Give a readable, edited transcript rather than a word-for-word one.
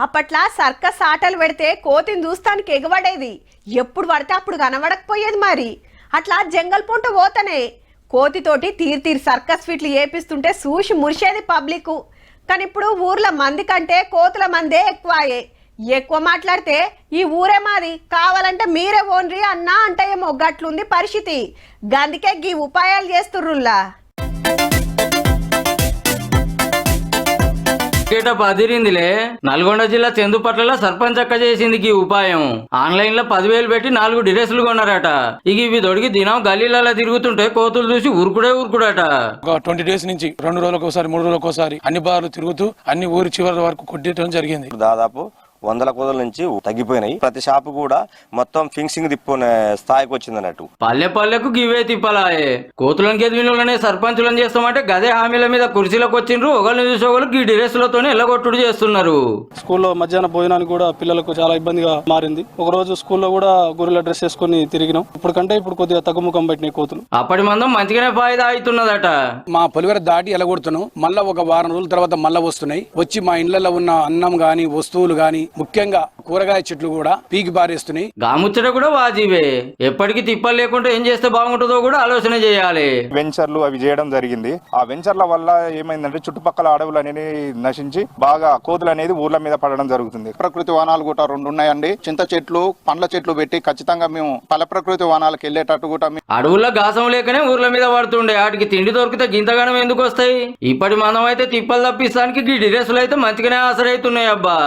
అప్పట్లా circus ఆటలు పెడితే కోతిని చూస్తానికి ఎగబడేది, ఎప్పుడు పడితే అప్పుడు కనబడకపోయేది. మరి అట్లా జంగల్ పొంట పోతనే కోతితోటి తీరు సర్కస్ ఫిట్లు ఏపిస్తుంటే చూసి మురిసేది పబ్లిక్. కానీ ఇప్పుడు ఊర్ల మంది కంటే కోతుల మందే ఎక్కువయే. ఎక్కువ మాట్లాడితే ఈ ఊరే మాది, కావాలంటే మీరే ఓన్రి అన్నా అంటేమో గట్లుంది పరిస్థితి. గందుకే గీ ఉపాయాలు చేస్తుర్రుల్లా. అదిరిందిలే. నల్గొండ జిల్లా చందుపట్లలో సర్పంచ్ అక్క చేసింది ఈ ఉపాయం. ఆన్లైన్ లో 10,000 పెట్టి 4 డ్రెస్సులు కొన్నారట. ఇక ఇవి దొడికి దినం గల్లీలలో తిరుగుతుంటే కోతులు చూసి ఉరుకుడట. 20 డేస్ నుంచి 2 రోజులకు ఒకసారి 3 రోజులకు ఒకసారి అన్ని బార్లు తిరుగుతూ అన్ని ఊరి చివరి వరకు కొట్టడం జరిగింది. దాదాపు 100 కోతల నుంచి తగ్గిపోయినాయి. ప్రతి షాపు కూడా మొత్తం ఫింక్సింగ్ తిప్పుకునే స్థాయికి వచ్చింది అన్నట్టు. పల్లెకు గివే తిప్పలాయే. కోతులను గెదివినోళ్ళనే సర్పంచులను చేస్తామంటే గదే హామీల మీద కుర్చీలకు వచ్చిండ్రు. ఒకళ్ళని చూసి ఒకళ్ళు ఈ డ్రెస్సులతోనే ఎల్లగొట్టుడు చేస్తున్నారు. స్కూల్లో మధ్యాహ్న భోజనానికి కూడా పిల్లలకు చాలా ఇబ్బందిగా మారింది. ఒక రోజు స్కూల్లో కూడా గొర్రెల డ్రెస్ వేసుకుని తిరిగినాం. ఇప్పుడు కొద్దిగా తగ్గుముఖం పట్టినాయి కోతులు. అప్పటి మందం మంచిగానే ఫాయిదా అవుతున్నదట. మా పొలివెర దాటి ఎలగొడుతున్నాం. మళ్ళా ఒక వారం రోజుల తర్వాత మళ్ళా వస్తున్నాయి. వచ్చి మా ఇళ్లలో ఉన్న అన్నం గాని వస్తువులు గాని ముఖ్యంగా కూరగాయ చెట్లు కూడా పీకి బారేస్తున్నాయి. గాముచ్చట కూడా వాజీవే. ఎప్పటికీ తిప్పలు లేకుండా ఏం చేస్తే బాగుంటుందో కూడా ఆలోచన చేయాలి. వెంచర్లు అవి చేయడం జరిగింది. ఆ వెంచర్ల వల్ల ఏమైందంటే చుట్టుపక్కల అడవులు అనేది నశించి బాగా కోతులు అనేది ఊర్ల మీద పడడం జరుగుతుంది. ప్రకృతి వనాలు కూడా 2 ఉన్నాయండి. చింత చెట్లు, పండ్ల చెట్లు పెట్టి ఖచ్చితంగా మేము పల్లె ప్రకృతి వనాలకు వెళ్ళేటట్టు కూడా అడవుల్లో గాసం లేకనే ఊర్ల మీద పడుతుండే. వాటికి తిండి దొరికితే గింతగానం ఎందుకు వస్తాయి? ఇప్పటి మనం అయితే తిప్పలు తప్పిస్తానికి డ్రెస్సులు అయితే మంచిగానే ఆసరైతున్నాయి అబ్బా.